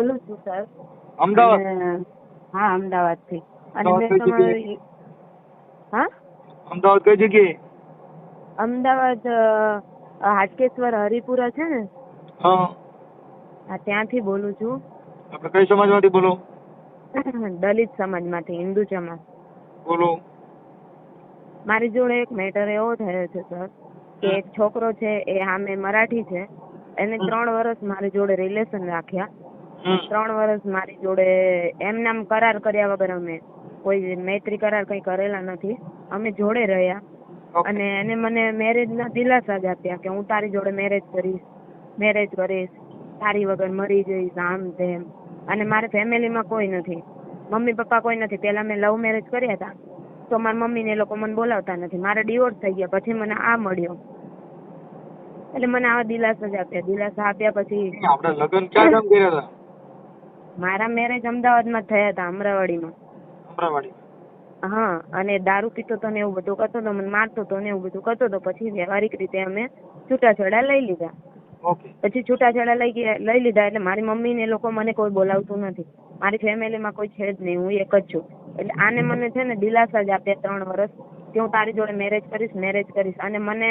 બોલું છું સર. અમદાવાદ? હા, અમદાવાદથી. અને અમદાવાદ મેં કઈ તમારી હા અમદાવાદ કઈ જગ્યાએ? અમદાવાદ હાટકેશ્વર હરિપુરા છે ને, હા. હા ત્યાંથી બોલું છું. આપણે કઈ સમાજમાંથી બોલો? દલિત સમાજમાંથી, હિન્દુજામાં. બોલો. મારી જોડે એક મેટર એવો થયો છે સર કે એક છોકરો છે એ સામે મરાઠી છે, એને 3 વર્ષ મારી જોડે રિલેશન રાખ્યા. 3 વર્ષ મારી જોડે એમનામ કરાર કર્યા વગર, અમે કોઈ મૈત્રી કરાર કઈ કરેલા નથી, અમે જોડે રહ્યા. અને એને મને મેરેજ ના દિલાસા જ આપ્યા કે હું તારી જોડે મેરેજ કરીશ, તારી વગર મરી જઈશ, આમ તેમ. અને મારે ફેમિલીમાં કોઈ નથી, મમ્મી પપ્પા કોઈ નથી. પેલા મેં લવ મેરેજ કર્યા હતા તો મારા મમ્મી ને એ લોકો મને બોલાવતા નથી. મારે ડિવોર્સ થઈ ગયા પછી મને આ મળ્યો, એટલે મને આવા દિલાસા જ આપ્યા. દિલાસા આપ્યા પછી આપણે લગ્ન ક્યાં ગામ કર્યા હતા? મારા મેરેજ અમદાવાદમાં થયા હતા, અમરાવાડીમાં. અમરાવાડી? હા. અને દારૂ પીતો તો ને એવું બધું કરતો હતો, મને મારતો હતો ને એવું બધું કરતો હતો. પછી વ્યવહારિક રીતે અમે છૂટાછેડા લઈ લીધા. પછી છૂટાછેડા લઈ લીધા એટલે મારી મમ્મી ને લોકો મને કોઈ બોલાવતું નથી, મારી ફેમિલીમાં કોઈ છે જ નહીં, હું એક જ છું. એટલે આને મને છે ને દિલાસા જ આપ્યા 3 વર્ષ કે હું તારી જોડે મેરેજ કરીશ. અને મને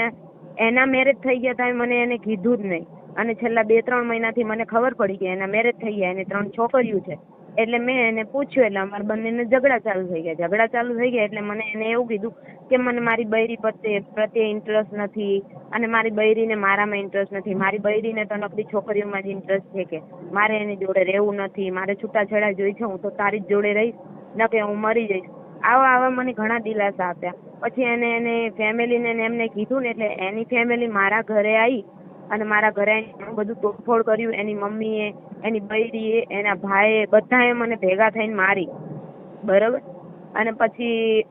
એના મેરેજ થઈ ગયા હતા, મને એને કીધું જ નહીં. અને છેલ્લા 2-3 મહિનાથી મને ખબર પડી કે એના મેરેજ થઈ ગયા, એને 3 છોકરીઓ છે. એટલે મેં એને પૂછ્યું, એટલે અમારા બંનેને ઝઘડા ચાલુ થઈ ગયા. એટલે મને એને એવું કીધું કે મને મારી બૈરી પ્રત્યે ઇન્ટરેસ્ટ નથી, અને મારી બૈરીને મારામાં ઇન્ટરેસ્ટ નથી. મારી બૈરીને તો નકરી છોકરીઓમાં જ ઇન્ટરેસ્ટ છે, કે મારે એની જોડે રહેવું નથી, મારે છૂટાછેડા જોઈ છે, હું તો તારી જ જોડે રહીશ, ન કે હું મરી જઈશ. આવા મને ઘણા દિલાસા આપ્યા. પછી એને ફેમિલીને એમને કીધું ને, એટલે એની ફેમિલી મારા ઘરે આવી અને મારા ઘરે બધું તોડફોડ કર્યું. એની મમ્મીએ, એની બૈરીએ, એના ભાઈએ, બધાએ મને ભેગા થઈને મારી, બરોબર. અને પછી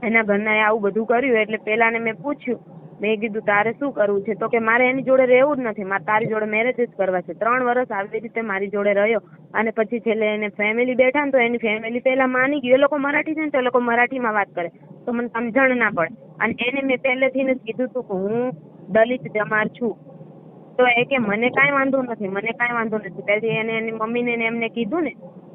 એના ઘરનાએ આવું બધું કર્યું. એટલે પેલાને મેં પૂછ્યું, મેં કીધું તારે શું કરવું છે? તો કે મારે એની જોડે રહેવું જ નથી, મારે તારી જોડે મેરેજ જ કરવા છે. 3 વર્ષ આવી રીતે મારી જોડે રહ્યો. અને પછી છેલ્લે એને ફેમિલી બેઠા ને તો એની ફેમિલી પેલા માની ગયું. એ લોકો મરાઠી છે ને તો એ લોકો મરાઠીમાં વાત કરે તો મને સમજણ ના પડે. અને એને મેં પહેલેથી જ કીધું હતું કે હું દલિત જમાર છું. તો એ કે મને કાંઈ વાંધો નથી. પછી એને એની મમ્મીને એમને કીધું ને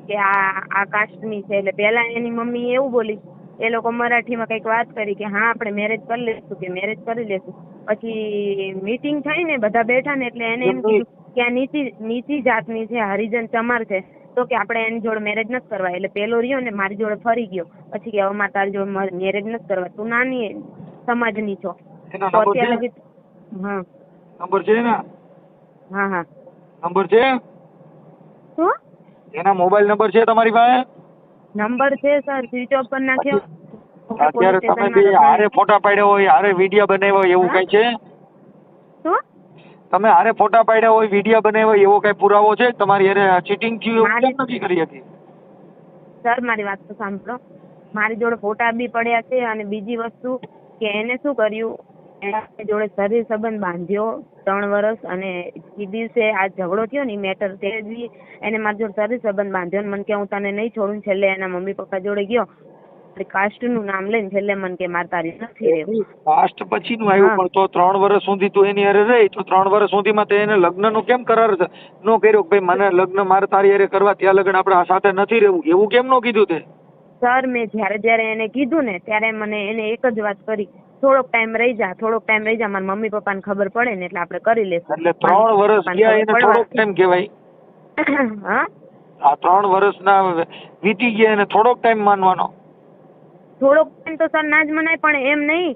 કે આ કાસ્ટની છે. એટલે પેલા એની મમ્મી એવું બોલી, એ લોકો મરાઠીમાં કઈક વાત કરી કે હા આપણે મેરેજ કરી લેશું. પછી મીટિંગ થઈ ને, બધા બેઠા ને, એટલે એને એમ કીધું કે આ નીચી જાતની છે, હરિજન ચમાર છે, તો કે આપણે એની જોડે મેરેજ નથી કરવા. એટલે પેલો રહ્યો ને મારી જોડે ફરી ગયો. પછી કે હવે મારે તારી જોડે મેરેજ નથી કરવા, તું નાની સમાજની છો. તો અત્યારે હા નંબર છે ને? હા. નંબર છે? શું? એના મોબાઈલ નંબર છે તમારી પાસે? નંબર છે સર, સ્વિચ ઓફ કરી નાખ્યો. અત્યારે તમે બે હારે ફોટા પાડ્યા હોય, હારે વિડિયો બનાવ્યા હોય એવું કઈ છે? શું? તમે હારે ફોટા પાડ્યા હોય, વિડિયો બનાવ્યા હોય એવો કઈ પુરાવો છે? તમારી હારે ચીટિંગ થયું એવું કેમ નથી કરી હતી? સર મારી વાત તો સાંભળો. મારી જોડે ફોટા બી પડ્યા છે. અને બીજી વસ્તુ કે એને શું કર્યું, એના જોડે શરીર સંબંધ બાંધ્યો 3 વર્ષ. અને એ દિવસે આ ઝઘડો થયો ને મેટર, તે એને મારી જોડે શરીર સંબંધ બાંધ્યો. મને કે હું તને નહીં છોડું. છેલ્લે એના મમ્મી પપ્પા જોડે ગયો, કાસ્ટ નું નામ લઈને છેલ્લે મને કે મારે તારી નથી રહેવું. કાસ્ટ પછી નું આવ્યું, પણ તો 3 વર્ષ સુધી તું એની હારે રહી, તો 3 વર્ષ સુધીમાં તે એને લગ્ન નો કેમ કરાર નો કર્યો? ભાઈ મને લગ્ન મારે તારી હારે કરવા, ત્યાં લગ્ન આપણે સાથે નથી રહેવું, એવું કેમ નો કીધું તે? સર મેં જયારે એને કીધું ને ત્યારે મને એને એક જ વાત કરી, થોડોક ટાઈમ રહી જા, મારા મમ્મી પપ્પાને ખબર પડે ને એટલે આપણે કરી લેશું. એટલે 3 વર્ષ ગયા એને થોડોક ટાઈમ કહેવાય? હા, આ 3 વર્ષના વીતી ગયા એને થોડોક ટાઈમ માનવાનો? થોડોક ટાઈમ તો સર ના જ મનાય, પણ એમ નહીં.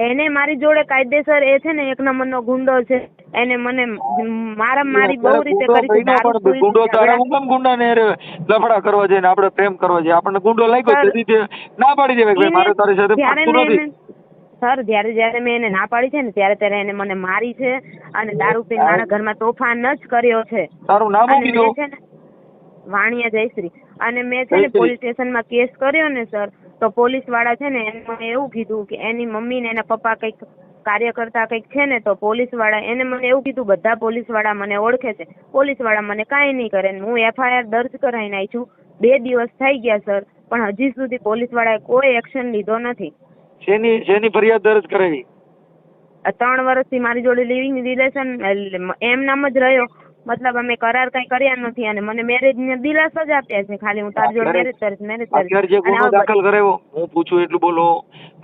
એને મારી જોડે કાયદેસર, એ છે ને 1 નંબરનો ગુંડો છે. એને મને મારી બહુ રીતે કરી છે. ગુંડો તારા હું કેમ ગુંડાને લફડા કરવા જાય ને આપણે પ્રેમ કરવા જાય? આપણને ગુંડો લાગ્યો તેથી તે ના પાડી દેવાય કે મારે તારી સાથે પડતું નથી. સર જ્યારે મેં એને ના પાડી છે ને ત્યારે એને મને મારી છે અને દારૂ પીને મારા ઘરમાં તોફાન જ કર્યો છે. તારું નામ શું કીધું? છે ને વાણિયા જયશ્રી. અને મેં છે ને પોલીસ સ્ટેશનમાં કેસ કર્યો ને સર, તો પોલીસ વાળા છે ને એને એવું કીધું કે એની મમ્મી ને એના પપ્પા કઈક કાર્યકર્તા કઈક છે ને, તો પોલીસ વાળા એને મને એવું કીધું, બધા પોલીસ વાળા મને ઓળખે છે, પોલીસ વાળા મને કાંઈ નહીં કરે. હું FIR દર્જ કરાઈને આવી છું. 2 દિવસ થઈ ગયા સર, પણ હજી સુધી પોલીસ વાળાએ કોઈ એક્શન લીધો નથી. શેની ફરિયાદ દર્જ કરાવી? 3 વર્ષથી મારી જોડે લિવિંગ રિલેશન એમ નામ જ રહ્યો, મતલબ અમે કરાર કઈ કર્યા નથી અને મને મેરેજ ને દિલાસો જ આપ્યા છે ખાલી હું તારી જોડે મેરેજ કરીશ અત્યારે જે ગુનો દાખલ કરાવ્યો હું પૂછું એટલું બોલો,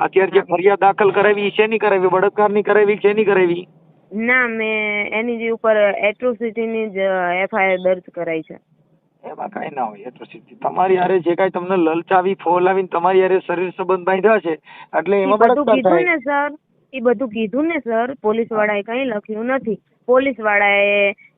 અત્યારે જે ફરિયાદ દાખલ કરાવી શેની કરાવી? બળાત્કારની કરાવી શેની કરાવી? ના, મેં એની જે ઉપર એટ્રોસિટીની જ FIR દર્જ કરાઈ છે. એમાં કઈ ના હોય એટ્રોસિટી. તમારી હારે જે કઈ તમને લલચાવી ફોલાવીને તમારી હારે શરીર સંબંધ બાંધ્યા છે એટલે એમાં બળાત્કાર થાય ને સર. એ બધું કીધું ને સર, પોલીસ વાળાએ કઈ લખ્યું નથી. પોલીસ વાળાએ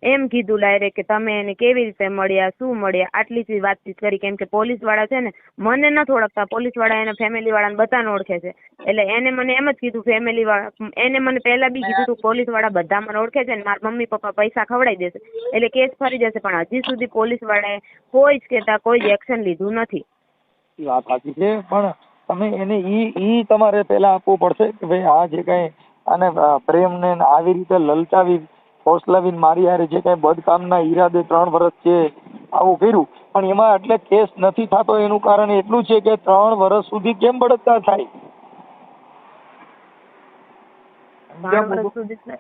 એમ કીધું ડાયરેક્ટ કે તમે એને કેવી રીતે મળ્યા, શું મળ્યા, આટલી જ વાતચીત કરી. કેમ કે પોલીસ વાળા છે ને મને નથી ઓળખતા, પોલીસ વાળા એના ફેમિલી વાળાને બધાને ઓળખે છે. એટલે એને મને એમ જ કીધું ફેમિલી વાળા, એને મને પહેલા બી કીધું હતું પોલીસ વાળા બધા મને ઓળખે છે ને મારા મમ્મી પપ્પા પૈસા ખવડાવી દેશે એટલે કેસ ફરી જશે, પણ હજી સુધી પોલીસ વાળાએ કોઈ જ કહેતા કોઈ જ એક્શન લીધું નથી. વાત સાચી છે, પણ તમે એને ઈ તમારે પેલા આપવું પડશે કે ભાઈ આ જે કઈ આને પ્રેમ ને આવી રીતે લલચાવી ફોસલાવીને મારી હારે જે કઈ બદકામના ઈરાદે 3 વર્ષ છે આવું કર્યું, પણ એમાં એટલે કેસ નથી થતો એનું કારણ એટલું છે કે 3 વર્ષ સુધી કેમ બળાત્કાર થાય? 3 વર્ષ સુધી?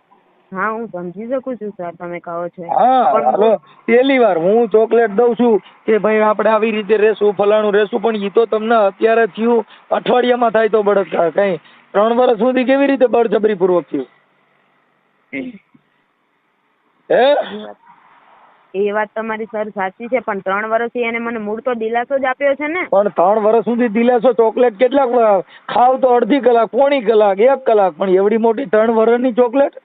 હા, હું સમજી શકું છું સર તમે કહો છો. હા, હાલો, પહેલી વાર હું ચોકલેટ દઉં છું કે ભાઈ આપણે આવી રીતે રહેશું, ફલાણું રહેશું, પણ ઈ તો તમને અત્યારે થયું, અઠવાડિયામાં થાય તો બળાત્કાર. કઈ 3 વર્ષ સુધી કેવી રીતે બળજબરી પૂર્વક થયું? એ વાત તમારી સર સાચી છે, પણ 3 વર્ષથી એને મને મૂળ તો દિલાસો જ આપ્યો છે ને. પણ 3 વર્ષ સુધી દિલાસો ચોકલેટ કેટલાક ખાવ તો અડધી કલાક, પોણી કલાક, 1 કલાક, પણ એવડી મોટી 3 વર્ષની ચોકલેટ?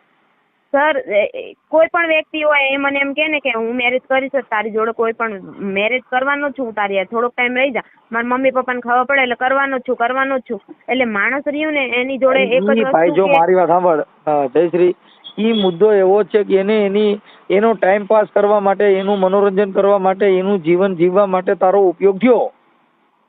સર, કોઈ પણ વ્યક્તિ હોય એ મને એમ કે ને કે હું મેરેજ કરીશ તારી જોડે, કોઈ પણ મેરેજ કરવાનો છું તારી થોડોક ટાઈમ રહી જા, મારા મમ્મી પપ્પાને ખબર પડે એટલે કરવાનો જ છું. એટલે માણસ રહ્યું ને એની જોડે એક જ વસ્તુ. ભાઈ જો મારી વાત સાંભળ જયશ્રી, ઈ મુદ્દો એવો છે કે એને એનો ટાઈમ પાસ કરવા માટે, એનું મનોરંજન કરવા માટે, એનું જીવન જીવવા માટે તારો ઉપયોગ થયો.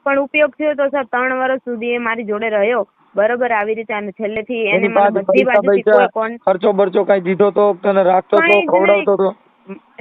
પણ ઉપયોગ થયો તો સર 3 વર્ષ સુધી એ મારી જોડે રહ્યો બરોબર આવી રીતે, અને છેલ્લેથી એને મને બધી બાજુથી કોઈ ખર્ચો બરચો કઈ દીધો તો, તને રાખતો તો, ખવડાવતો તો?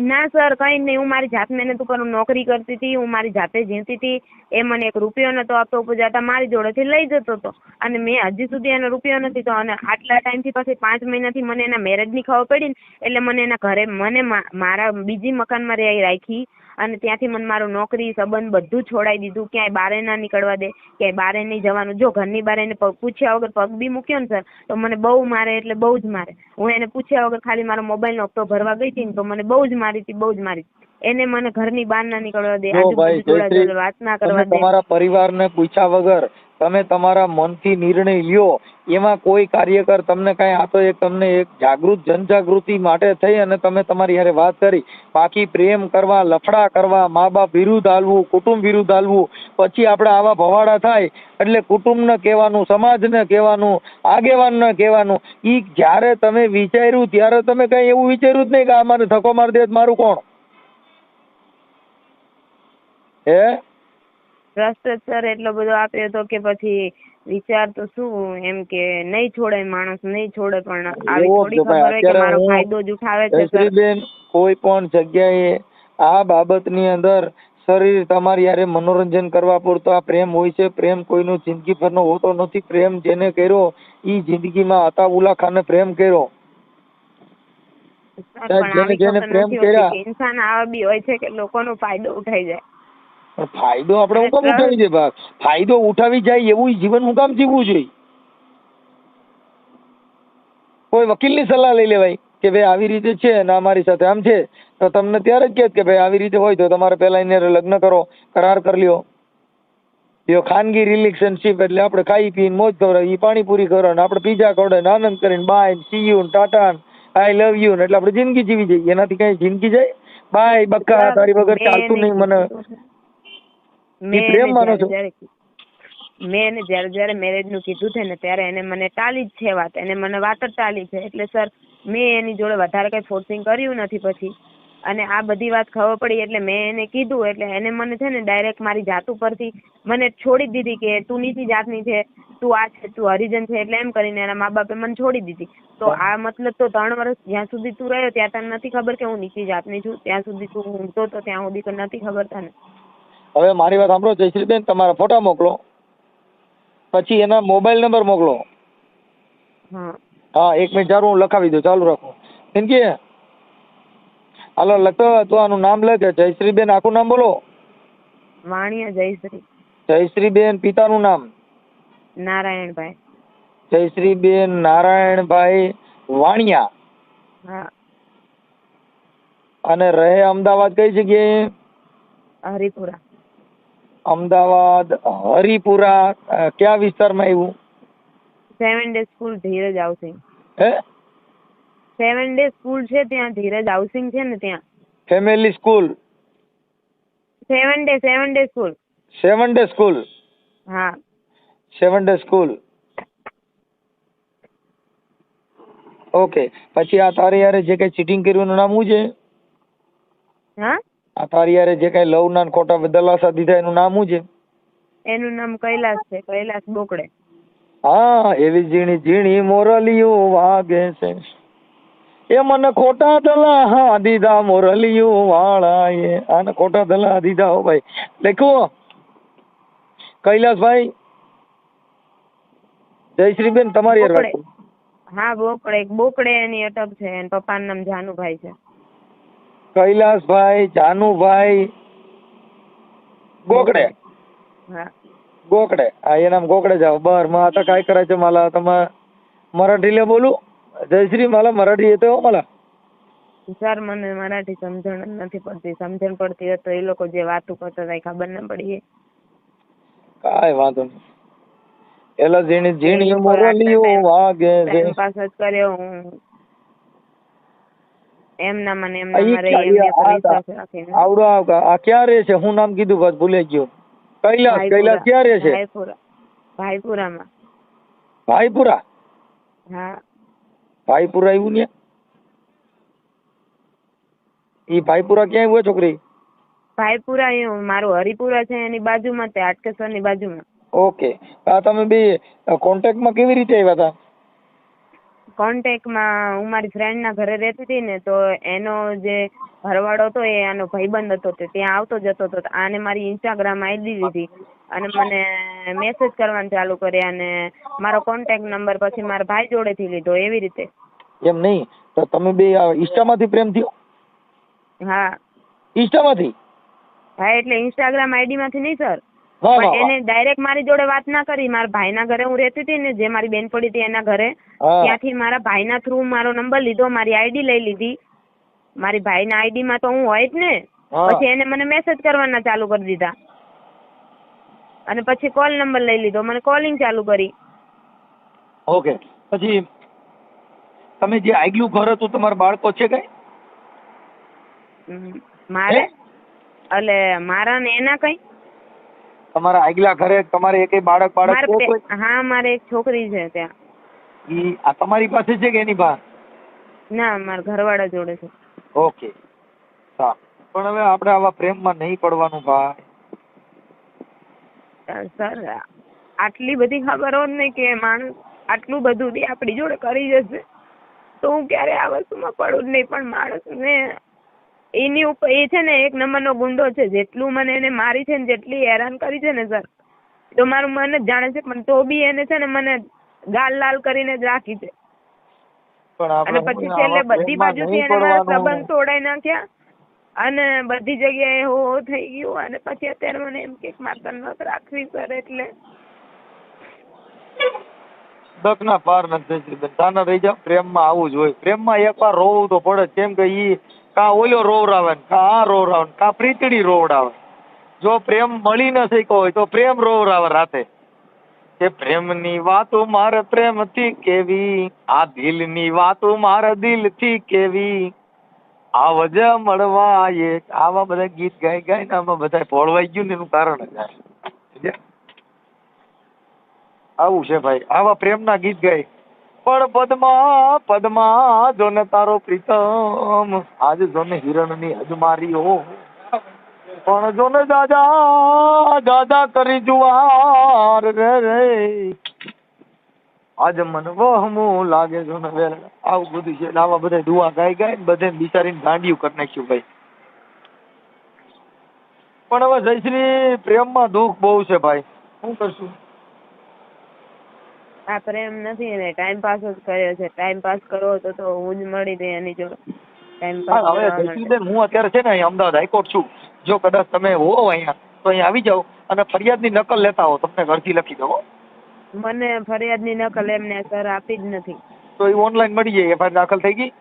ના સર, કઈ નહીં. હું મારી જાત મહેનત ઉપર નોકરી કરતી હતી, હું મારી જાતે જીવતી હતી. એ મને 1 રૂપિયો નતો આપતો, ઉપજાતા મારી જોડેથી લઈ જતો હતો અને મેં હજી સુધી એનો રૂપિયો નથી તો, અને આટલા ટાઈમથી પછી 5 મહિનાથી મને એના મેરેજની ખબર પડી ને એટલે મને એના ઘરે મને મારા બીજી મકાનમાં રાખી અને ત્યાંથી મને મારું નોકરી સંબંધ બધું છોડાવી દીધું. ક્યાંય બારે ના નીકળવા દે, ક્યાંય બારે નહીં જવાનું. જો ઘરની બારે એને પૂછ્યા વગર પગ બી મૂક્યો ને સર તો મને બહુ મારે, એટલે બહુ જ મારે. હું એને પૂછ્યા વગર ખાલી મારો મોબાઈલનો હપ્તો ભરવા ગઈ હતી ને તો મને બહુ જ મારી હતી. એને મને ઘરની બહાર ના નીકળવા દે, આજુબાજુ વાત ના કરવા દે. તમારા પરિવારને પૂછ્યા વગર તમે તમારા મનથી નિર્ણય લ્યો, એમાં કોઈ કાર્યકર તમને કઈ આ તો તમને એક જાગૃત જનજાગૃતિ માટે થઈ અને તમે તમારી હારે વાત કરી. બાકી પ્રેમ કરવા, લફડા કરવા, મા બાપ વિરુદ્ધ હાલવું, કુટુંબ વિરુદ્ધ હાલવું, પછી આપણે આવા ભવાડા થાય એટલે કુટુંબને કહેવાનું, સમાજને કહેવાનું, આગેવાનને કહેવાનું. ઈ જ્યારે તમે વિચાર્યું ત્યારે તમે કઈ એવું વિચાર્યું જ નહીં કે આ મારે ધક્કો મારી દે મારું કોણ? ભ્રષ્ટાચાર એટલો બધો આપ્યો હતો કે પછી વિચાર તો શું એમ કે નહીં છોડે, માણસ નહીં છોડે, પણ આવી થોડી ખબર હોય કે મારો ફાયદો જ ઉઠાવે છે. જયશ્રીબેન, કોઈ પણ જગ્યાએ આ બાબતની અંદર શરીર તમારી યારે મનોરંજન કરવા પૂરતો આ પ્રેમ હોય છે. પ્રેમ કોઈનો જિંદગીભરનો હોતો નથી. પ્રેમ જેને કર્યો ઈ જિંદગીમાં અતાઉલ્લા ખાને પ્રેમ કર્યો. જેને પ્રેમ કર્યા, ઇન્સાન આવા બી હોય છે કે લોકોનો ફાયદો ઉઠાઈ જાય. ફાયદો આપણે હું કામ ઉઠાવી દે ભાગ? ફાયદો ઉઠાવી જાય એવું જીવન હું કામ જીવવું જોઈએ? કોઈ વકીલની સલાહ લઈ લેવાય કે ભાઈ આવી રીતે છે ને અમારી સાથે આમ છે તો તમને ત્યારે જ કે ભાઈ આવી રીતે હોય તો તમારે પેલા એને લગ્ન કરો, કરાર કરી લ્યો. ખાનગી રિલેશનશીપ એટલે આપણે ખાઈ પીને મોજ ખવડાવી, ઈ પાણીપુરી કરો ને આપણે પીઝા ખવડાવીને આનંદ કરીને bye see you tata I love you ને એટલે આપણે જિંદગી જીવી જઈએ. એનાથી કઈ જિંદગી જાય? બાય બક્કા, તારી વગર ચાલતું નહીં મને. પ્રેમ માનો છો? મેં એને જયારે મેરેજ નું કીધું છે ને ત્યારે એને મને ટાળી જ છે વાત, એને મને વાત જ ટાળી છે. એટલે સર મેં એની જોડે વધારે કઈ ફોર્સિંગ કર્યું નથી પછી, અને આ બધી વાત ખબર પડી એટલે મેં એને કીધું એટલે એને મને છે ને ડાયરેક્ટ મારી જાત ઉપરથી મને છોડી દીધી કે તું નીચી જાતની છે, તું આ છે, તું હરિજન છે, એટલે એમ કરીને એના મા બાપે મને છોડી દીધી. તો આ મતલબ તો 3 વર્ષ જ્યાં સુધી તું રહ્યો ત્યાં તને નથી ખબર કે હું નીચી જાતની છું? ત્યાં સુધી તું ઊંઘતો તો ત્યાં સુધી નથી ખબર તને? હવે મારી વાત સાંભળો જયશ્રીબેન, તમારા ફોટા મોકલો, પછી એના મોબાઈલ નંબર મોકલો. હા 1 મિનિટ ચાલુ, હું લખાવી દઉં, ચાલુ રાખો. કેમ કે હાલો લખો તો આનું નામ લખે. જયશ્રીબેન આખું નામ બોલો. વાણિયા જયશ્રી. જયશ્રીબેન પિતાનું નામ? નારાયણભાઈ. જયશ્રીબેન નારાયણભાઈ વાણિયા. હા. અને રહે અમદાવાદ કઈ જગ્યાએ? હરિપુરા. અમદાવાદ હરિપુરા કયા વિસ્તારમાં આવ્યું? 7 ડે સ્કૂલ ધીરજ હાઉસિંગ. હે? 7 ડે સ્કૂલ છે ત્યાં, ધીરજ હાઉસિંગ છે ને ત્યાં. Family school? 7 day school. 7 day school? હા. 7 ડે સ્કૂલ. ઓકે. પછી આ તારી યારે જે કઈ ચીટિંગ કર્યું એનું નામ શું છે? હા? આ તારી યારે જે કઈ લવ ના ખોટા દલાસા દીધા એનું નામ શું છે? એનું નામ કૈલાસ છે, કૈલાસ બોકડે. હા, એવી ઝીણી ઝીણી મોરલીઓ વાગે છે, એ મને ખોટા દલા દીધા મોરલીઓ વાળાએ. આને ખોટા દલા દીધા. હો ભાઈ લખો. કૈલાસભાઈ. જયશ્રીબેન તમારી યાર વાત. હા, બોકડે એની અટક છે. એના પપ્પાનું નામ જાનુભાઈ છે. કૈલાસભાઈ જાનુભાઈ ગોકડે. હા, ગોકડે. હા, એ નામ ગોકડે જાવ बर. मग आता काय करायचं मला? आता मग मराठीला बोलू? जयश्री मला मराठी येते हो मला. સર મને મરાઠી સમજણ નથી પડતી. સમજણ પડતી હોય તો એ લોકો જે વાતો કરતા હતા એ ખબર ના પડી. કાંઈ વાંધો નહીં. એલા ઝીણી ઝીણી મોરલીઓ વાગે છે. ટાઈમ પાસ જ કર્યો હું. એમના મને એમનામાં રહી એમની પર વિશ્વાસ રાખીને. આવડો આ ક્યાં રહે છે? હું નામ કીધું બસ ભૂલે ગયો. કૈલાસ. કૈલાસ ક્યાં રહે છે? ભાઈપુરામાં. ભાઈપુરા? હા. ભાઈપુરા આવ્યું ને? ઈ ભાઈપુરા ક્યાં આવ્યું છોકરી? ભાઈપુરા એ મારું હરિપુરા છે એની બાજુમાં, તે હાટકેશ્વર ની બાજુમાં. ઓકે. આ તમે બે કોન્ટેક્ટમાં કેવી રીતે આવ્યા હતા? કોન્ટેક્ટમાં હું મારી ફ્રેન્ડ ના ઘરે રહેતી હતી ને, તો એનો જે ઘરવાળો હતો એ આનો ભાઈબંધ હતો, તે ત્યાં આવતો જતો હતો. આને મારી ઇન્સ્ટાગ્રામ આઈડી દીધી અને મને મેસેજ કરવાનું ચાલુ કર્યા અને મારો કોન્ટેક્ટ નંબર પછી મારા ભાઈ જોડેથી લીધો. એવી રીતે. એમ નહીં તો તમે બે ઇન્સ્ટામાંથી પ્રેમ થયો? હા. ઇન્સ્ટામાંથી? હા, એટલે ઇન્સ્ટાગ્રામ આઈડી માંથી નહીં સર, પણ એને ડાયરેક્ટ મારી જોડે વાત ના કરી. મારા ભાઈના ઘરે હું રહેતી હતી ને, જે મારી બેન પડી હતી એના ઘરે, ત્યાંથી મારા ભાઈના થ્રુ મારો નંબર લીધો, મારી આઈડી લઈ લીધી. મારી ભાઈના આઈડી માં તો હું હોય જ ને. પછી એને મને મેસેજ કરવાના ચાલુ કરી દીધા અને પછી કોલ નંબર લઈ લીધો, મને કોલિંગ ચાલુ કરી. ઓકે. પછી તમે જે આગલું ઘર હતું, તમારા બાળકો છે કઈ? મારે એટલે મારા ને એના કઈ? તમારા આગલા ઘરે તમારે એકેય બાળક હા, મારે એક છોકરી છે ત્યાં. ઈ આ તમારી પાસે છે કે એની પાસે? ના, મારા ઘરવાળા જોડે છે. ઓકે, સારું. પણ હવે આપણે આવા પ્રેમમાં નહીં પડવાનું ભાઈ. સર આટલી બધી ખબર હોત ને કે માણસ આટલું બધું બી આપણી જોડે કરી જશે તો હું ક્યારે આ વસ્તુમાં પડું જ નહીં. પણ માણસને એની ઉપર એ છે ને એક નંબરનો ગુંડો છે. જેટલું મને એને મારી છે ને, જેટલી હેરાન કરી છે ને સર, તો મારું મન જ જાણે છે. પણ તો બી એને છે ને મને ગાલ લાલ કરીને જ રાખી છે. અને પછી છેલ્લે બધી બાજુથી એને મારા સંબંધ તોડાઈ નાખ્યા અને બધી જગ્યાએ હો થઈ ગયું. અને પછી અત્યારે મને એમ કે માતા નત રાખવી સર. એટલે દકના પાર નથી. બધાને રહી જાવ. પ્રેમમાં આવું જ હોય. પ્રેમમાં એકવાર રોવું તો પડે. કેમ કે ઈ કા ઓલો રોવરાવે, કા આ રોવરાવે, કા પ્રીતડી રોવડાવે. જો પ્રેમ મળી ન શક્યો હોય તો પ્રેમ રોવરાવે રાતે. કે પ્રેમની વાતો મારે પ્રેમથી કેવી, આ દિલની વાતો મારે દિલથી કેવી, આવજ મળવા એક. આવા બધા ગીત ગાઈ ગાઈને આમાં બધા ભોળવાઈ ગયું ને એનું કારણ જ આવું છે ભાઈ. આવા પ્રેમના ગીત ગાય. પણ પદ્મા પદ્મા જોને તારો પ્રીતમ, આજ જોને હિરણની હજમારીઓ, પણ જોને દાદા દાદા કરી જુવાર રે રે, આજ મન વહમું લાગે જો ને વેર. આવું બધું છે. આવા બધા દુઆ ગાઈ ગાય ને બધે બિચારીને ગાંડિયું કરી નાખ્યું ભાઈ. પણ હવે જયશ્રી પ્રેમમાં દુઃખ બહુ છે ભાઈ. શું કરશું? આ પ્રેમ નથી ને ટાઈમ પાસ જ કર્યો છે. ટાઈમ પાસ કરવો તો હું જ મળી રહી એની જોડે. ટાઈમ હા પાસ હવે કરવા માટે. જયશ્રીબેન હું અત્યારે છે ને અહીંયા અમદાવાદ હાઈકોર્ટ છું. જો કદાચ તમે હો અહીંયા તો અહીંયા આવી જાઓ અને ફરિયાદની નકલ લેતા હો, તમને ઘરથી લખી દો. મને ફરિયાદની નકલ એમને સર આપી જ નથી. તો એ ઓનલાઈન મળી જાય. એફઆઈઆર દાખલ થઈ ગઈ?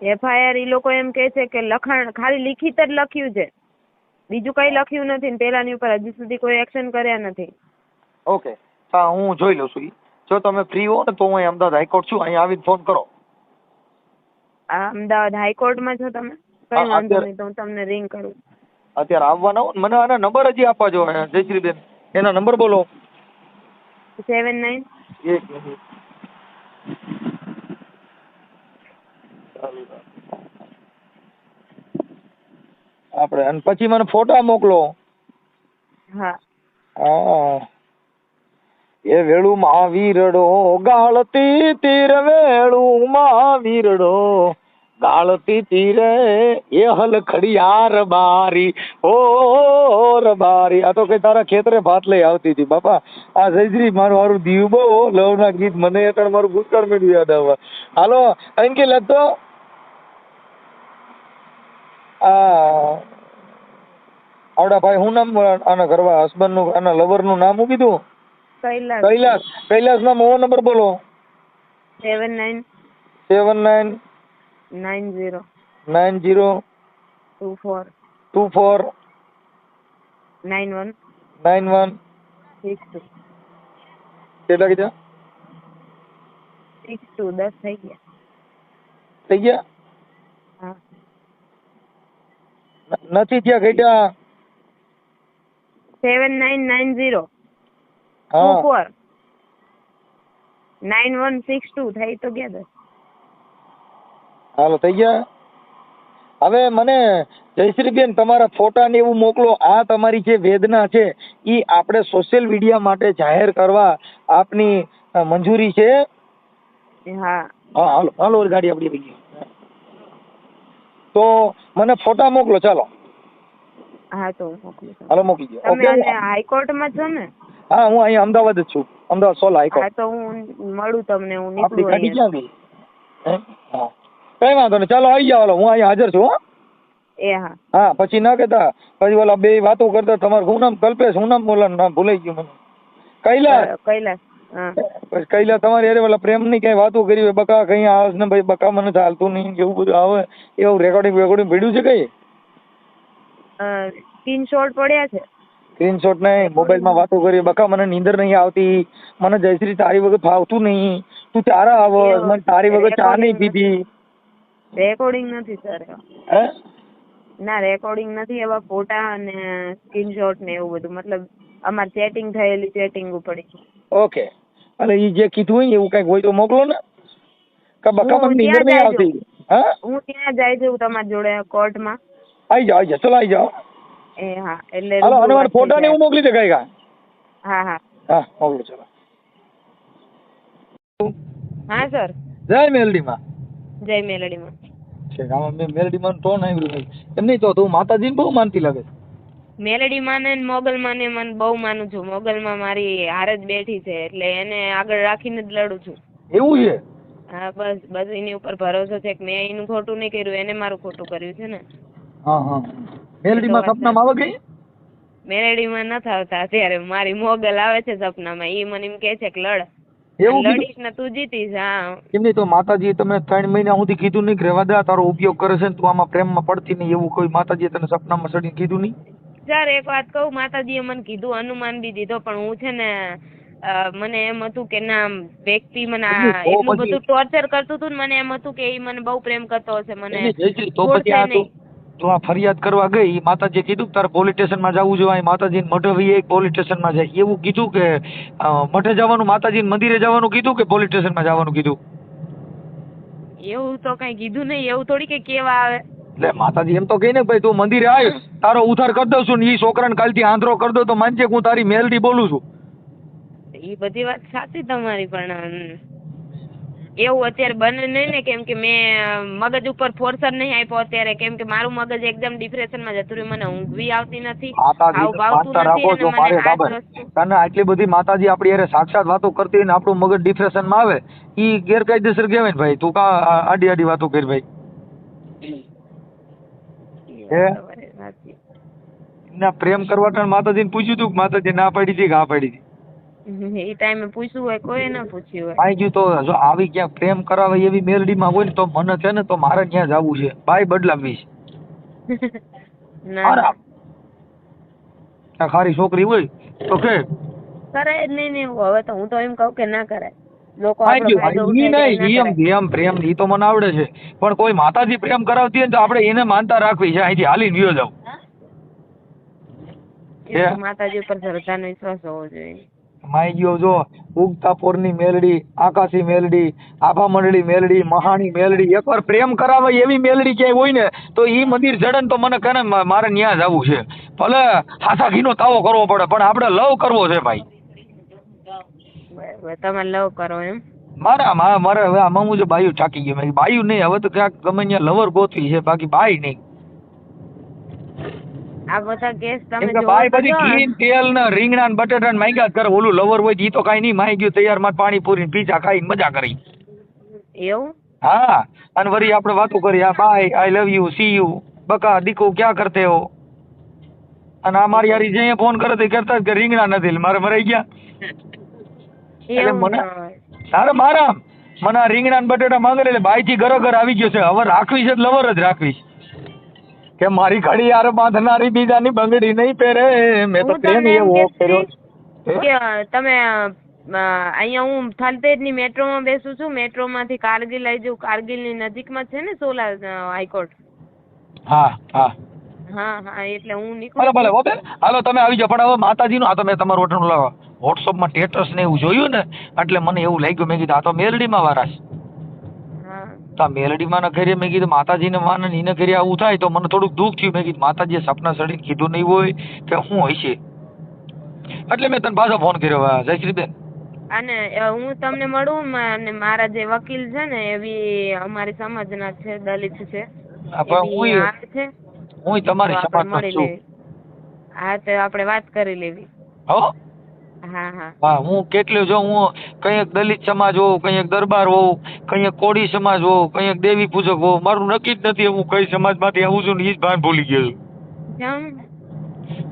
એફઆઈઆર ઈ લોકો એમ કહે છે કે લખાણ ખાલી લિખિત જ લખ્યું છે, બીજું કઈ લખ્યું નથી ને પેલાની ઉપર હજી સુધી કોઈ એક્શન કર્યા નથી. ઓકે હા હું જોઈ લઉં છું ઈ. જો તમે ફ્રી હો ને તો હું અહીં અમદાવાદ હાઈકોર્ટ છું, અહીંયા આવીને ફોન કરો. આ અમદાવાદ હાઈકોર્ટમાં છો તમે? કઈ હા, વાંધો અત્યારે- નહીં, તો હું તમને રિંગ કરું. અત્યારે આવવાના હો ને, મને આના નંબર હજી આપવા જો જયશ્રીબેન, એના નંબર બોલો. 79 એક મિનિટ. આપણે અને પછી મને ફોટા મોકલો. હા હા એ વેળું મહાવીરડો ગાળતી તીર, વેળું મહાવીરડો ગાળતી તીરે, એ હલ ખડિયાર બારી ઓ રબારી. આ તો કઈ તારા ખેતરે ભાત લઈ આવતી હતી બાપા. આ જયશ્રી મારું દીવ બહુ લવના ગીત મને એટલે મારું ભૂતકાળ મેળવી યાદ આવવા. હાલો અંકી લખતો આવડા ભાઈ શું નામ આના ઘરવા હસબન્ડ નું, આના લવર નું નામ શું કીધું? કૈલાસ. કૈલાસ ના મોવો નંબર બોલો. 79 79 90 90 24 24 91 91 62 કેટલા કીધા? 62 10 થઈ ગયા. થઈ ગયા? હા નથી થયા ઘટ્યા? 7990 હા 24 9162 થઈ તો ગયા 10. હાલો થઈ ગયા. હવે મને જયશ્રીબેન તમારા ફોટા ને એવું મોકલો. આ તમારી જે વેદના છે ઈ આપણે સોશિયલ મીડિયા માટે જાહેર કરવા આપની મંજૂરી છે? હા હા હાલો હાલો ગાડી આપણી આવી ગઈ. તો મને ફોટા મોકલો. ચાલો હા તો હું મોકલું છું. હાલો મોકલી દો. તમે ઓકે આને હાઈકોર્ટમાં છો ને? હા હું અહીંયા અમદાવાદ જ છું, અમદાવાદ સોલા હાઈકોર્ટ. હા તો હું મળું તમને, હું આપણી નીકળું ગાડી અહીંયા. ક્યાં ગઈ? હા કઈ વાંધો નહીં, ચાલો આવી જાઓ. હાલો હું અહીંયા હાજર છું. હો એ હા હા પછી ના કહેતા પછી ઓલા બે વાતો કરતા. તમારું શું નામ? કલ્પેશ. શું નામ બોલા? નામ ભૂલાઈ ગયું મને. કૈલાસ. કૈલાસ. હા પછી કૈલાસ તમારી અરે ઓલા પ્રેમની કઈ વાતો કરી હોય બકા કઈ આવે ને ભાઈ બકા મને ચાલતું નહીં એવું બધું આવે એવું રેકોર્ડિંગ ભીડ્યું છે કઈ? સ્ક્રીનશોટ પડ્યા છે. સ્ક્રીનશોટ નહીં, મોબાઈલમાં વાતો કરી બકા મને નીંદર નહીં આવતી, મને જયશ્રી તારી વગર ફાવતું નહીં, તું ચારા આવ, મને તારી વગર ચા નહીં પીધી. રેકોર્ડિંગ નથી સર. હે ના રેકોર્ડિંગ નથી, એવા ફોટા અને સ્ક્રીનશોટ ને એવું બધું, મતલબ અમાર ચેટિંગ થયેલી ચેટિંગ પડી. ઓકે અને ઈ જે કીધું હોય એવું કઈક હોય તો મોકલો ને. કે બકા મને નીંદર નહીં આવતી. હા હું ત્યાં જાય છું તમારી જોડે કોર્ટમાં. આવી જાઓ ચલો આવી જાઓ. એ હા એટલે હાલો અને મને ફોટા ને એવું મોકલી દે કઈ. હા હા હા મોકલો ચલો. હા સર. જય મેલડીમાં. જય મેલડીમાં. છે આમાં મેલડીમાં ટોન આવ્યું નહીં. એમ નહીં તો તું માતાજીને બહુ માનતી લાગે. મેલડીમાં ને મોગલમાં ને મને બહુ માનું છું. મોગલમાં મારી હાર જ બેઠી છે એટલે એને આગળ રાખીને જ લડું છું. એવું છે? હા બસ એની ઉપર ભરોસો છે કે મેં એનું ખોટું નહીં કર્યું, એને મારું ખોટું કર્યું છે ને. હા હા મેલડીમાં સપનામાં આવે ગઈ? મેલડીમાં નથી આવતા અત્યારે, મારી મોગલ આવે છે સપનામાં. ઈ મને એમ કે છે કે લડ, એવું લડીશ ને તું જીતીશ. હા એમ નહીં તો માતાજી તમને 3 મહિના સુધી કીધું નહીં કે રહેવા દે તારો ઉપયોગ કરે છે ને તું આમાં પ્રેમમાં પડતી નહીં, એવું કોઈ માતાજીએ તને સપનામાં સડીને કીધું નહીં? સર એક વાત કહું, માતાજીએ મને કીધું, અનુમાન બી દીધો, પણ હું છે ને મને એમ હતું કે ના વ્યક્તિ મને એટલું બધું ટોર્ચર કરતું હતું ને, મને એમ હતું કે એ મને બહુ પ્રેમ કરતો હશે, મને છોડશે નહીં. તો આ ફરિયાદ કરવા ગઈ, માતાજીએ કીધું તારે પોલીસ સ્ટેશનમાં જવું જોઈએ, માતાજીને મઠે વહી એક પોલીસ સ્ટેશનમાં જાય, એવું કીધું કે મઠે જવાનું, માતાજીને મંદિરે જવાનું કીધું કે પોલીસ સ્ટેશનમાં જવાનું કીધું? એવું તો કઈ કીધું નહીં, એવું થોડી કે કેવા આવે. એટલે માતાજી એમ તો કહી ને ભાઈ તું મંદિરે આવ, તારો ઉધાર કરી દઉં છું ને ઈ છોકરાને કાલથી આંધળો કરી દો તો માનજે હું તારી મેલડી બોલું છું. એ બધી વાત સાચી તમારી, પણ એવું અત્યારે બને નહીં ને, કેમ કે મેં મગજ ઉપર ફોર્સર નહીં આપ્યો અત્યારે, કેમ કે મારું મગજ એકદમ ડિપ્રેશનમાં જતું રહ્યું, મને ઊંઘ બી આવતી નથી, ભાવતું નથી, અને આટલી બધી માતાજી આપડી યારે સાક્ષાત વાતો કરતી હોય ને આપણું મગજ ડિપ્રેશનમાં આવે, ઈ ગેરકાયદેસર કહેવાય ને ભાઈ. તું કા આડી આડી વાતો કરી ભાઈ? બરાબર છે, સાચી. ના પ્રેમ કરવા ટાણે માતાજીને પૂછ્યું હતું કે માતાજી ના પાડી હતી કે હા પાડી હતી? એ ટાઈમે પૂછ્યું હોય કોઈ ના પૂછ્યું હોય. ભાઈ ગયું તો જો આવી ક્યાંક પ્રેમ કરાવે એવી મેલડીમાં હોય ને તો મને છે ને તો મારે ત્યાં જવું છે, બાઈ બદલાવી છે. ના ના આ ખારી છોકરી હોય તો કે કરાય જ નહીં ને એવું. હવે તો હું તો એમ કહું કે ના કરાય. લોકો ભાઈ આપણો ફાયદો ગયું ઈ ઉઠાય કે નહીં, ના કરાય. એમ પ્રેમ ઈ તો મને આવડે છે, પણ કોઈ માતાજી પ્રેમ કરાવતી હોય ને તો આપણે એને માનતા રાખવી છે, અહીંથી હાલીને ગયો જાવ. એ તો માતાજી ઉપર શ્રદ્ધાનો વિશ્વાસ હોવો જોઈએ. માઈ ગયો જો ઉગતા પોરની મેલડી, આકાશી મેલડી, આભા મંડળી મેલડી, મહાણી મેલડી, એકવાર પ્રેમ કરાવે એવી મેલડી ક્યાંય હોય ને તો ઈ મંદિર ચડે ને તો મને કહે ને મારે ન્યા જવું છે. ભલે હાથા ઘીનો તાવો કરવો પડે પણ આપણે લવ કરવો છે ભાઈ. બરાબર, તમે લવ કરો એમ? મારે હવે આમાં હું જો બાયું થાકી ગયો. મેં બાયું નહીં, હવે તો ક્યાંક ગમે ત્યાં લવર ગોતવી છે, બાકી બાઈ નહીં. આ બધા કેસ તમે કેમ કે જોવો બાઈ તો બધી જો. ઘી ને તેલ ને રીંગણા ને બટેટા ને માંગ્યા જ કરે. ઓલું લવર હોય ઈ તો કાંઈ નહીં, માઈ ગયું તૈયાર માં પાણીપુરી ને પીઝા ખાઈને મજા કરી. એવું? હા, અને વળી આપણે વાતો કરી, આ bye I love you, see you, બકા દીકુ ક્યાં કરતે હો. અને આ મારી યારી જે ફોન કરે તે કરતા જ કે રીંગણા નથી, એટલે મારે મરાઈ ગયા. એટલે એવું મને ના હોય. તારે મારા મને આ રીંગણા ને બટેટા માંગે એટલે બાઈ થી ઘર આવી ગયો છે. હવે રાખવી છે લવર જ રાખવી છે કે મારી ઘડી યાર બાંધનારી બીજાની બંગડી નહીં પહેરે. મેં તો હું પ્રેમ તમને એમ એવો કહેતી કર્યો કે તમે અહીંયા હું થાલતેજની મેટ્રોમાં બેસું છું. મેટ્રોમાંથી કારગિલ લઈ જાઉં. કારગિલની નજીકમાં છે ને સોલા હાઈકોર્ટ. હા હા હા એટલે હું ભલે નીકળું. ભલે હો બેન, હાલો તમે આવી જાઓ. પણ હવે માતાજીનું આ તો મેં તમારું વોટ્સઅપમાં સ્ટેટસ ને એવું જોયું ને એટલે મને એવું લાગ્યું. મેં કીધું આ તો મેલડીમાં વાળા છે. હા તો આ મેલડીમાં ન કરીએ, મેં કીધું માતાજીને માને ને એને કરીએ આવું થાય તો મને થોડુંક દુઃખ થયું. મેં કીધું માતાજીએ સપના સડીને કીધું નહીં હોય કે શું હોય છે, એટલે મેં તને પાછો ફોન કર્યો. જયશ્રીબેન, અને હું તમને મળું અને મારા જે વકીલ છે ને એવી અમારી સમાજના છે, દલિત છે, એવી આવે છે. હું તમારી તો આપણે સમાજનો મળી છું. લેવી. હા તો આપણે વાત કરી લેવી. હો હા હા હા, હું કેટલું જો હું કંઈક દલિત સમાજ હોઉં, કંઈક દરબાર હોઉં, કંઈક કોળી સમાજ હોઉં, કંઈક દેવી પૂજક હોઉં, મારું નક્કી જ નથી હું કઈ સમાજમાંથી આવું છું ને ઈ જ ભાન ભૂલી ગયો છું.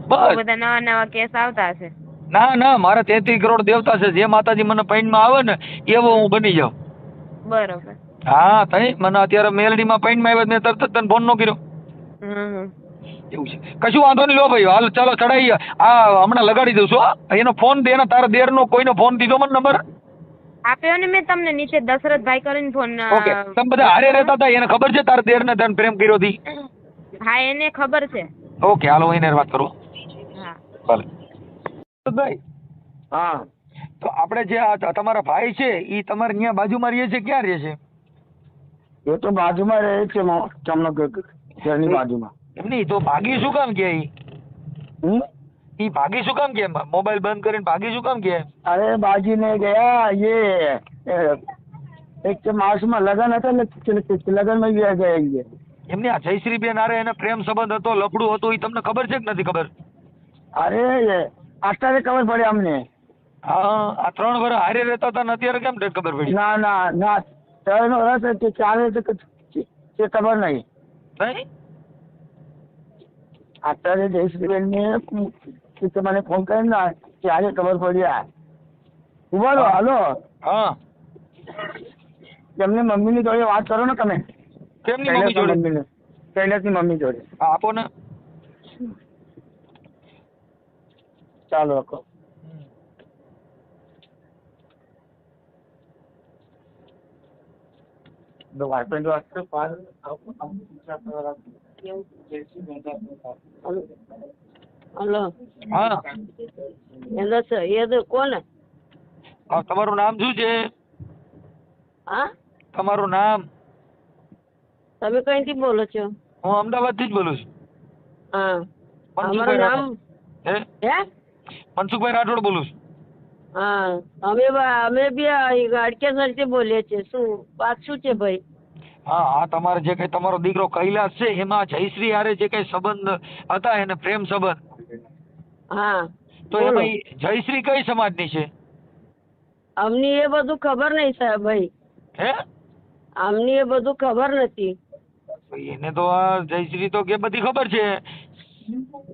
બસ બધા નવા નવા કેસ આવતા હશે. ના મારે 33 કરોડ દેવતા છે. જે માતાજી મને પૈણમાં આવે ને એવો હું બની જાઉં. બરોબર. હા તઈ મને અત્યારે મેલડીમાં પૈણમાં આવ્યા મેં તરત જ તને ફોન નો કર્યો. એવું છે, કશું વાંધો નહીં. લો ભાઈ હાલ ચાલો ચડાઈ. આ હમણાં લગાડી દઉં છું. એનો ફોન દે ને તારા દેરનો કોઈનો ફોન દીધો મને નંબર આપ્યો ને મેં તમને નીચે દશરથભાઈ કરીને ફોન. ઓકે, તમે બધા હારે રહેતા હતા એને ખબર છે તારા દેરને તને પ્રેમ કર્યો હતી? હા એને ખબર છે. ઓકે હાલો એને વાત કરું. હા ભલે ભાઈ. હા તો આપણે જે આ તમારા ભાઈ છે ઈ તમારે ત્યાં બાજુમાં રહે છે, ક્યાં રહે છે? એ તો બાજુમાં રહે છે ઘરની બાજુમાં. એમની તો ભાગી શું કામ કે હમ? ઈ ભાગી શું કામ કે મોબાઈલ બંધ કરીને ભાગી શું કામ કે? અરે બાજીને ગયા એક માસમાં લગન હતા ને લગન માં ગયા એમની આ જયશ્રીબેન હારે એને પ્રેમ સંબંધ હતો, લફડું હતું, ઈ તમને ખબર છે કે નથી ખબર? અરે અત્યારે ખબર પડે અમને. હા આ 3 વર્ષ હારે રહેતા હતા ને અત્યારે કેમ ખબર પડી? ના 3 વર્ષ કે 4 તે ખબર નહીં. નહીં અત્યારે જયશ્રીબેન ને મને ફોન કરીને ના ત્યારે ખબર પડી. બોલો હાલો હા એમની મમ્મીની જોડે વાત કરો ને તમે. કેમની મમ્મી જોડે? શૈલેષની મમ્મી જોડે. હા આપો ને. ચાલો રાખો. હલો હા કોને? તમારું નામ શું છે? હા તમારું નામ? તમે કઈથી બોલો છો? હું અમદાવાદ થી જ બોલું છું. હા મનસુખભાઈ નામ હે મનસુખભાઈ રાઠોડ બોલું છું. હા અમે બી અડકેસર થી બોલીએ છીએ. શું વાત શું છે ભાઈ? હા હા તમારે જે કઈ તમારો દીકરો કૈલાસ છે એમાં જયશ્રી હારે જે કઈ સંબંધ હતા એને પ્રેમ સંબંધ, હા તો એમાં જયશ્રી કઈ સમાજની છે? અમને એ બધું ખબર નહીં સાહેબ ભાઈ. હે અમને એ બધું ખબર નથી. એને તો આ જયશ્રી તો કે બધી ખબર છે.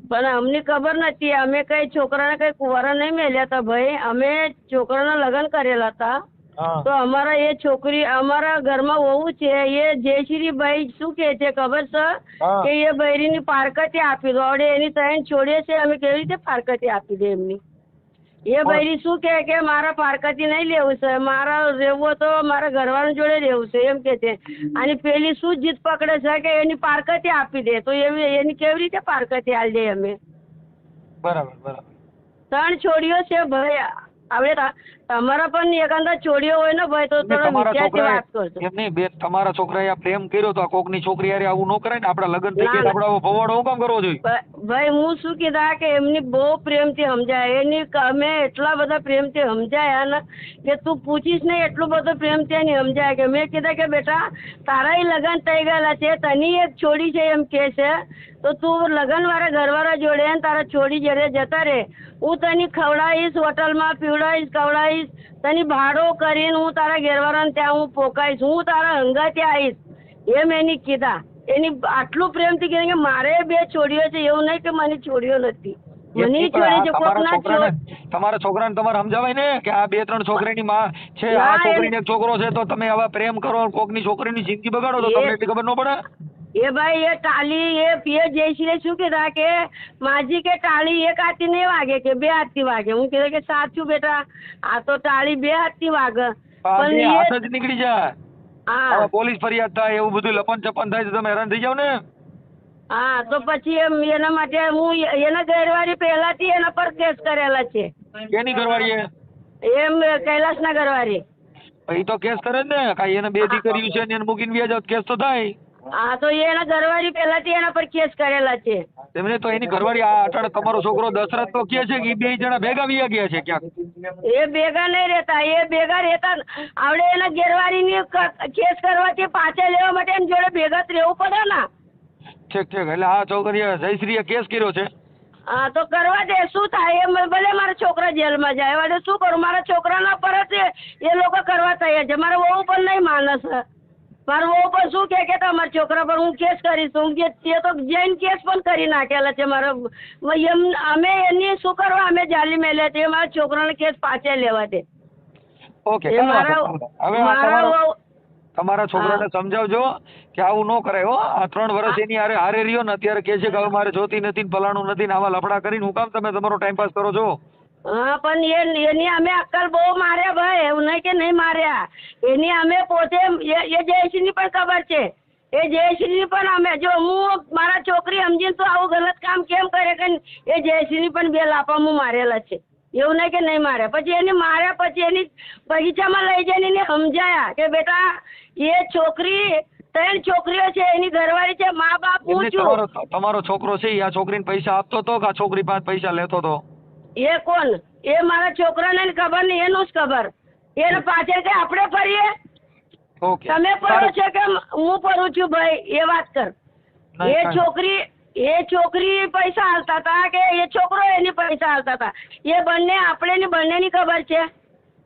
પણ અમને ખબર નથી. અમે કઈ છોકરાને કઈ કુંવારા નહીં મેલ્યા હતા ભાઈ. અમે છોકરાના લગ્ન કરેલા હતા. હા. તો અમારા એ છોકરી અમારા ઘરમાં વહુ છે એ જયશ્રીભાઈ શું કે છે ખબર છે હા. કે એ બૈરીની પારકતી આપી દો. હવે એની ત્રણ છોડીએ છે અમે કેવી રીતે પારકતી આપી દે એમની? એ બૈરી શું કે મારા પારકતી નહીં લેવું છે, મારા રહેવું તો મારા ઘરવાળા જોડે રહેવું છે એમ કે છે. અને પેલી શું જીદ પકડે છે કે એની પારકતી આપી દે. તો એની કેવી રીતે પારકતી આલી દે અમે? બરાબર બરાબર. ત્રણ છોડીઓ છે ભાઈ. હવે તમારા પણ એકાંદા છોડીઓ હોય ને ભાઈ તો થોડો વિચારથી વાત કરજો. એમ નહીં બેન, તમારા છોકરાએ આ પ્રેમ કર્યો તો આ કોકની છોકરી હારે આવું ન કરાય ને. આપડા લગ્ન થઈ ગયા આપડા ભવાડો હું કામ કરવો જોઈએ? ભાઈ હું શું કીધા કે એમની બહુ પ્રેમથી સમજાય. એની અમે એટલા બધા પ્રેમથી સમજાયા ને કે તું પૂછીશ ને એટલું બધું પ્રેમથી એની સમજાય કે મેં કીધા કે બેટા તારાય લગ્ન થઈ ગયેલા છે, તની એક છોડી છે એમ કે છે, તો તું લગ્ન વાળા ઘરવાળા જોડે ને તારા છોડી જોડે જતા રહે. હું તને ખવડાવીશ, હોટલમાં પીવડાવીશ, ખવડાવીશ, તને ભાડો કરીને હું તારા ઘરવાળાને ત્યાં હું પોકાઈશ, હું તારા હંગાથી આવીશ એમ એની કીધા. એની આટલું પ્રેમથી કીધું કે મારે બે છોડીઓ છે, એવું નહીં કે મને છોડીઓ નથી. મને છોડી છે કોકના. તમારા છોકરાને તમારે સમજાવાય ને કે આ બે ત્રણ છોકરીની માં છે, આ છોકરીને એક છોકરો છે, તો તમે આવા પ્રેમ કરો કોકની છોકરીની જિંદગી બગાડો તો તમને એટલી ખબર ન પડે? એ ભાઈ એ ટાળી એ જયશ્રી શું કીધા કે માજી કે ટાળી એક હાથથી નહીં વાગે કે બે હાથથી વાગે. હું કીધું કે સાચું બેટા, આ તો ટાળી બે હાથથી વાગે પણ હાથ જ નીકળી જાય. હા પોલીસ ફરિયાદ થાય એવું બધું લપન ચપન થાય તો તમે હેરાન થઈ જાવ ને. હા તો પછી એના માટે હું એના ઘરવાળી પહેલાથી એના પર કેસ કરેલા છે. કેની ઘરવાળી? એમ કૈલાસના ઘરવાળી. એ તો કેસ કરે જ ને, કાંઈ એને બે દીકરીઓ છે ને એને મૂકીને વ્યા જાવ કેસ તો થાય. હા તો એના ઘરવાળી પહેલાથી એના પર કેસ કરેલા છે. એમને તો એની ઘરવાળી આ અટાણે તમારો છોકરો દશરથ તો કહે છે કે એ બે જણા ભેગા વ્યા ગયા છે ક્યાંક. એ ભેગા નહીં રહેતા, એ ભેગા રહેતા આવડે એના ઘરવાળીની કેસ કરવાથી પાછા લેવા માટે એમ જોડે ભેગા જ રહેવું પડે ને. ઠીક ઠીક. એટલે આ છોકરીએ જયશ્રીએ કેસ કર્યો છે. હા તો કરવા દે, શું થાય એમ. ભલે મારા છોકરા જેલમાં જાય, હવે શું કરું? મારા છોકરાના પર જ એ લોકો કરવા તૈયાર છે. મારા વહુ પણ નહીં માનસ. મારા વહુ પણ શું કે તમારા છોકરા પર હું કેસ કરીશ. હું તે તો જૈન કેસ પણ કરી નાખેલા છે મારા એમ. અમે એની શું કરવા અમે જાલી મેલ્યા છે. મારા છોકરાને કેસ પાછા લેવા દે. ઓકે. હવે તમારા છોકરાને સમજાવજો કે આવું ન કરાય હો. આ 3 વર્ષ એની હારે રહ્યો ને અત્યારે કે છે કે હવે મારે જોતી નથી ને ફલાણું નથી ને આવા લફડા કરીને હું કામ તમે તમારો ટાઈમ પાસ કરો છો? હા પણ એની અમે અક્કલ બહુ માર્યા ભાઈ, એવું નહીં કે નહીં માર્યા. એની અમે પોતે એ જયશ્રીની પણ ખબર છે. એ જયશ્રીની પણ અમે જો હું મારા છોકરી સમજીને તો આવું ગલત કામ કેમ કરે કે એ જયશ્રીની પણ 2 લાફા હું મારેલા છે. એવું નહીં કે નહીં માર્યા. પછી એને માર્યા પછી એની બગીચામાં લઈ જઈને એને સમજાયા કે બેટા એ છોકરી 3 છોકરીઓ છે, એની ઘરવાળી છે, મા બાપ પૂછ્યું. તમારો છોકરો છે આ છોકરીને પૈસા આપતો તો કે આ છોકરી પાસે પૈસા લેતો હતો? એ કોણ? એ મારા છોકરાને ખબર નહીં, એનું જ ખબર. એને પાછળ કે આપણે ફરીએ? તમે ફરો છો કે હું ફરું છું ભાઈ? એ વાત કર. એ છોકરી પૈસા હાલતા હતા કે એ છોકરો એની પૈસા હાલતા હતા? એ બંનેની ખબર છે.